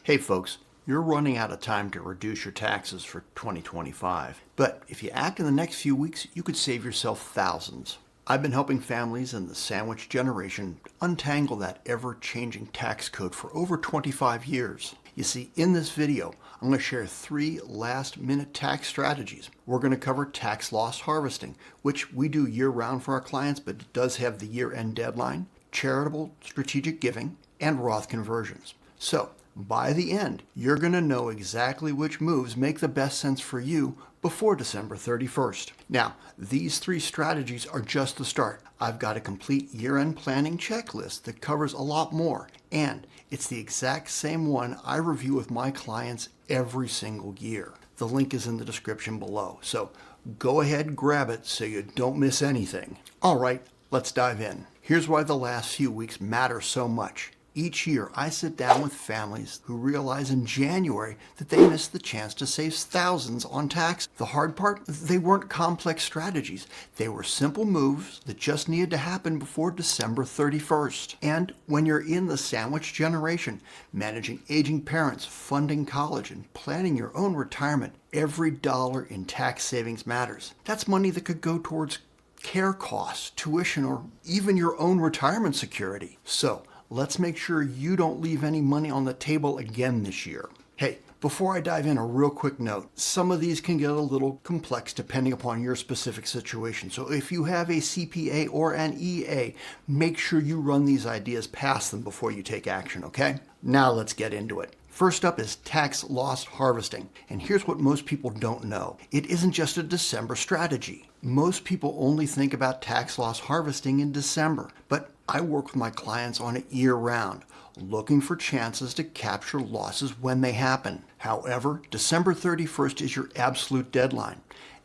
Hey folks, you're running out of time to reduce your taxes for 2025. But if you act in the next few weeks, you could save yourself thousands. I've been helping families in the sandwich generation untangle that ever-changing tax code for over 25 years. You see, in this video, I'm going to share 3 last-minute tax strategies. We're going to cover tax loss harvesting, which we do year-round for our clients, but it does have the year-end deadline, charitable strategic giving, and Roth conversions. So, by the end, you're going to know exactly which moves make the best sense for you before December 31st. Now, these 3 strategies are just the start. I've got a complete year-end planning checklist that covers a lot more, and it's the exact same one I review with my clients every single year. The link is in the description below, so go ahead and grab it so you don't miss anything. All right, let's dive in. Here's why the last few weeks matter so much. Each year, I sit down with families who realize in January that they missed the chance to save thousands on tax. The hard part? They weren't complex strategies. They were simple moves that just needed to happen before December 31st. And when you're in the sandwich generation, managing aging parents, funding college, and planning your own retirement, every dollar in tax savings matters. That's money that could go towards care costs, tuition, or even your own retirement security. So, let's make sure you don't leave any money on the table again this year. Hey, before I dive in, a real quick note. Some of these can get a little complex depending upon your specific situation. So if you have a CPA or an EA, make sure you run these ideas past them before you take action, okay? Now let's get into it. First up is tax loss harvesting. And here's what most people don't know. It isn't just a December strategy. Most people only think about tax loss harvesting in December, but I work with my clients on it year-round, looking for chances to capture losses when they happen. However, December 31st is your absolute deadline.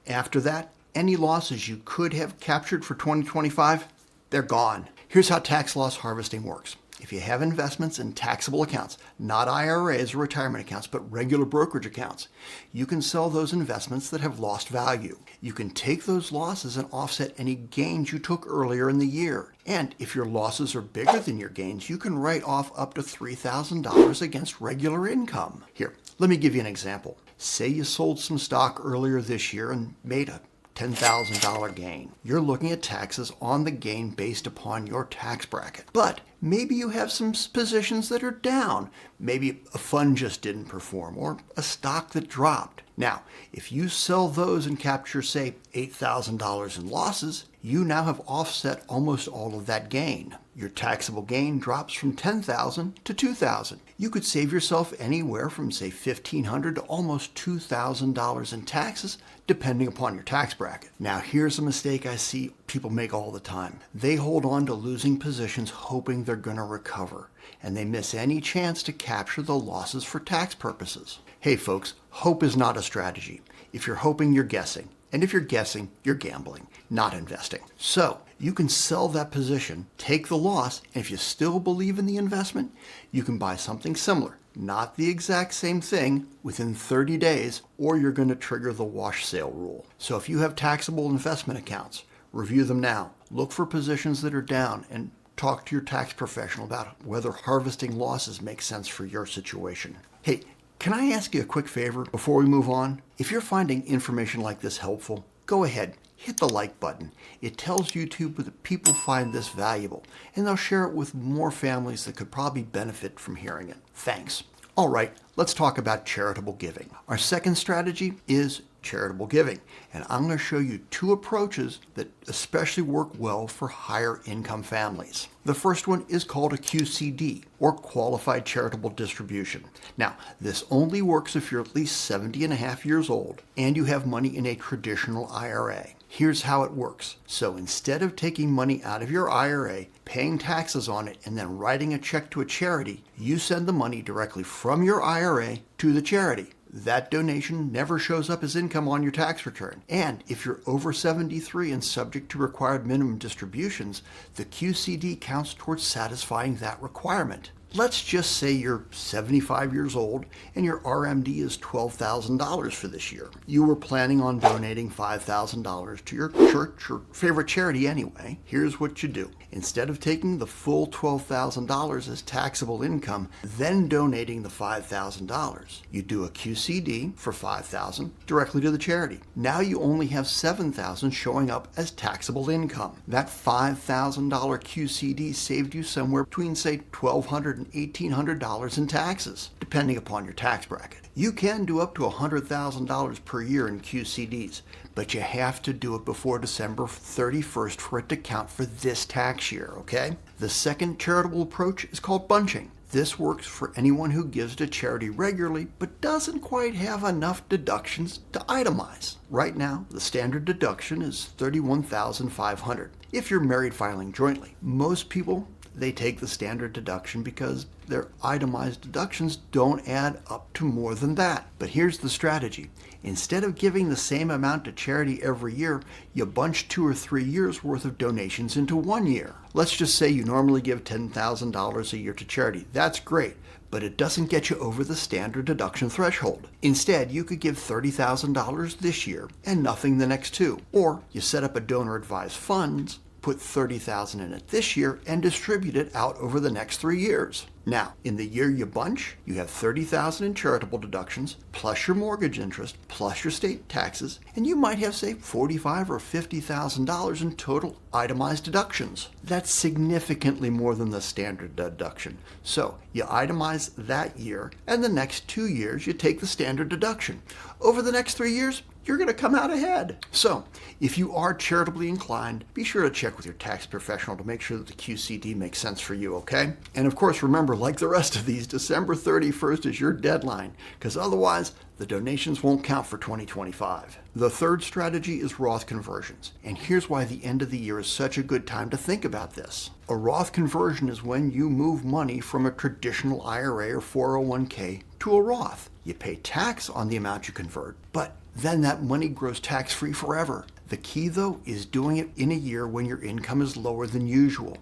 After that, any losses you could have captured for 2025, they're gone. Here's how tax loss harvesting works. If you have investments in taxable accounts, not IRAs or retirement accounts, but regular brokerage accounts, you can sell those investments that have lost value. You can take those losses and offset any gains you took earlier in the year. And if your losses are bigger than your gains, you can write off up to $3,000 against regular income. Here, let me give you an example. Say you sold some stock earlier this year and made a $10,000 gain. You're looking at taxes on the gain based upon your tax bracket. But maybe you have some positions that are down. Maybe a fund just didn't perform or a stock that dropped. Now, if you sell those and capture, say, $8,000 in losses, you now have offset almost all of that gain. Your taxable gain drops from $10,000 to $2,000. You could save yourself anywhere from, say, $1,500 to almost $2,000 in taxes, depending upon your tax bracket. Now, here's a mistake I see people make all the time. They hold on to losing positions hoping they're going to recover, and they miss any chance to capture the losses for tax purposes. Hey folks, hope is not a strategy. If you're hoping, you're guessing. And if you're guessing, you're gambling, not investing. So, you can sell that position, take the loss, and if you still believe in the investment, you can buy something similar, not the exact same thing, within 30 days, or you're going to trigger the wash sale rule. So if you have taxable investment accounts, review them now. Look for positions that are down and talk to your tax professional about whether harvesting losses makes sense for your situation. Hey, can I ask you a quick favor before we move on? If you're finding information like this helpful, go ahead, hit the like button. It tells YouTube that people find this valuable, and they'll share it with more families that could probably benefit from hearing it. Thanks. All right, let's talk about charitable giving. Our second strategy is charitable giving, and I'm going to show you 2 approaches that especially work well for higher income families. The first one is called a QCD, or Qualified Charitable Distribution. Now, this only works if you're at least 70 and a half years old and you have money in a traditional IRA. Here's how it works. So instead of taking money out of your IRA, paying taxes on it, and then writing a check to a charity, you send the money directly from your IRA to the charity. That donation never shows up as income on your tax return. And if you're over 73 and subject to required minimum distributions, the QCD counts towards satisfying that requirement. Let's just say you're 75 years old and your RMD is $12,000 for this year. You were planning on donating $5,000 to your church or favorite charity anyway. Here's what you do. Instead of taking the full $12,000 as taxable income, then donating the $5,000, you do a QCD for $5,000 directly to the charity. Now you only have $7,000 showing up as taxable income. That $5,000 QCD saved you somewhere between, say, $1,200 and $1,800 in taxes, depending upon your tax bracket. You can do up to $100,000 per year in QCDs, but you have to do it before December 31st for it to count for this tax year, okay? The second charitable approach is called bunching. This works for anyone who gives to charity regularly but doesn't quite have enough deductions to itemize. Right now, the standard deduction is $31,500 if you're married filing jointly. Most people, they take the standard deduction because their itemized deductions don't add up to more than that. But here's the strategy. Instead of giving the same amount to charity every year, you bunch 2 or 3 years worth of donations into 1 year. Let's just say you normally give $10,000 a year to charity. That's great, but it doesn't get you over the standard deduction threshold. Instead, you could give $30,000 this year and nothing the next 2. Or you set up a donor-advised fund, put $30,000 in it this year and distribute it out over the next 3 years. Now, in the year you bunch, you have $30,000 in charitable deductions, plus your mortgage interest, plus your state taxes, and you might have, say, $45,000 or $50,000 in total itemized deductions. That's significantly more than the standard deduction. So, you itemize that year, and the next 2 years you take the standard deduction. Over the next 3 years, you're going to come out ahead. So, if you are charitably inclined, be sure to check with your tax professional to make sure that the QCD makes sense for you, okay? And of course, remember, like the rest of these, December 31st is your deadline, because otherwise, the donations won't count for 2025. The third strategy is Roth Conversions, and here's why the end of the year is such a good time to think about this. A Roth conversion is when you move money from a traditional IRA or 401k to a Roth. You pay tax on the amount you convert, but then that money grows tax-free forever. The key, though, is doing it in a year when your income is lower than usual.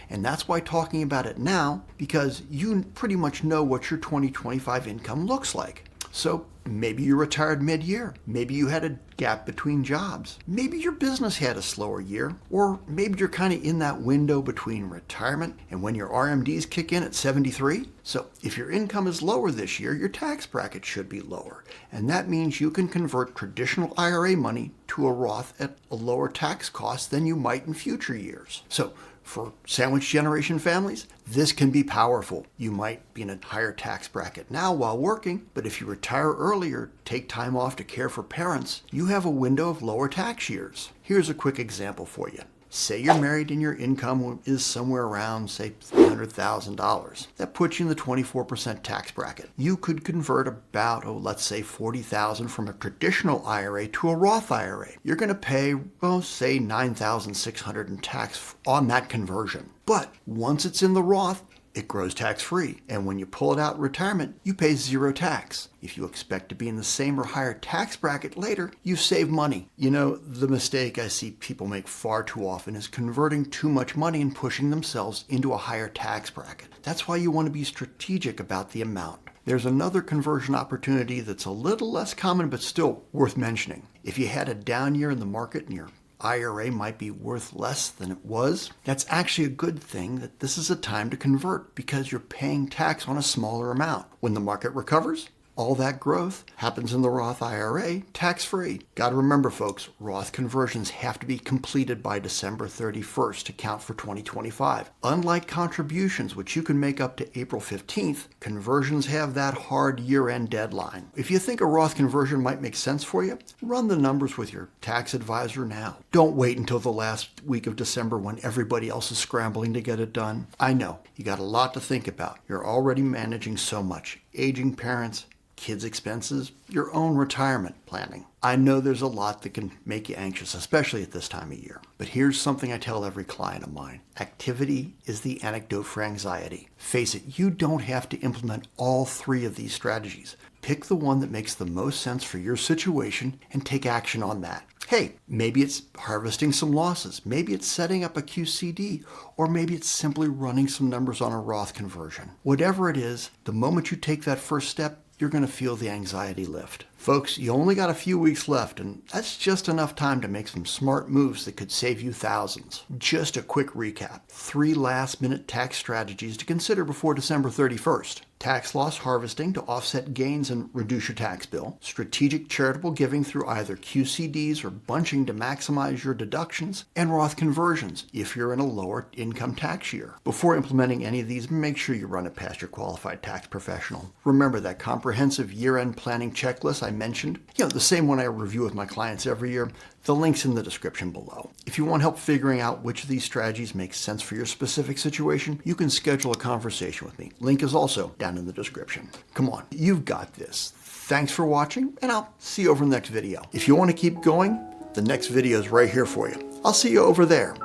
And that's why talking about it now, because you pretty much know what your 2025 income looks like. So maybe you retired mid-year. Maybe you had a gap between jobs. Maybe your business had a slower year. Or maybe you're kind of in that window between retirement and when your RMDs kick in at 73. So if your income is lower this year, your tax bracket should be lower. And that means you can convert traditional IRA money to a Roth at a lower tax cost than you might in future years. So for sandwich generation families, this can be powerful. You might be in a higher tax bracket now while working, but if you retire early or take time off to care for parents, you have a window of lower tax years. Here's a quick example for you. Say you're married and your income is somewhere around, say, $300,000. That puts you in the 24% tax bracket. You could convert about, let's say $40,000 from a traditional IRA to a Roth IRA. You're going to pay, say $9,600 in tax on that conversion. But once it's in the Roth, it grows tax-free, and when you pull it out in retirement, you pay 0 tax. If you expect to be in the same or higher tax bracket later, you save money. You know, the mistake I see people make far too often is converting too much money and pushing themselves into a higher tax bracket. That's why you want to be strategic about the amount. There's another conversion opportunity that's a little less common but still worth mentioning. If you had a down year in the market and your IRA might be worth less than it was, that's actually a good thing that this is a time to convert because you're paying tax on a smaller amount. When the market recovers, all that growth happens in the Roth IRA tax-free. Got to remember, folks, Roth conversions have to be completed by December 31st to count for 2025. Unlike contributions, which you can make up to April 15th, conversions have that hard year-end deadline. If you think a Roth conversion might make sense for you, run the numbers with your tax advisor now. Don't wait until the last week of December when everybody else is scrambling to get it done. I know, you got a lot to think about. You're already managing so much. Aging parents, kids' expenses, your own retirement planning. I know there's a lot that can make you anxious, especially at this time of year. But here's something I tell every client of mine. Activity is the antidote for anxiety. Face it, you don't have to implement all 3 of these strategies. Pick the one that makes the most sense for your situation and take action on that. Hey, maybe it's harvesting some losses. Maybe it's setting up a QCD, or maybe it's simply running some numbers on a Roth conversion. Whatever it is, the moment you take that first step, you're going to feel the anxiety lift. Folks, you only got a few weeks left, and that's just enough time to make some smart moves that could save you thousands. Just a quick recap. 3 last-minute tax strategies to consider before December 31st. Tax loss harvesting to offset gains and reduce your tax bill. Strategic charitable giving through either QCDs or bunching to maximize your deductions. And Roth conversions if you're in a lower income tax year. Before implementing any of these, make sure you run it past your qualified tax professional. Remember that comprehensive year-end planning checklist I mentioned? The same one I review with my clients every year. The link's in the description below. If you want help figuring out which of these strategies makes sense for your specific situation, you can schedule a conversation with me. Link is also down in the description. Come on, you've got this. Thanks for watching, and I'll see you over in the next video. If you want to keep going, the next video is right here for you. I'll see you over there.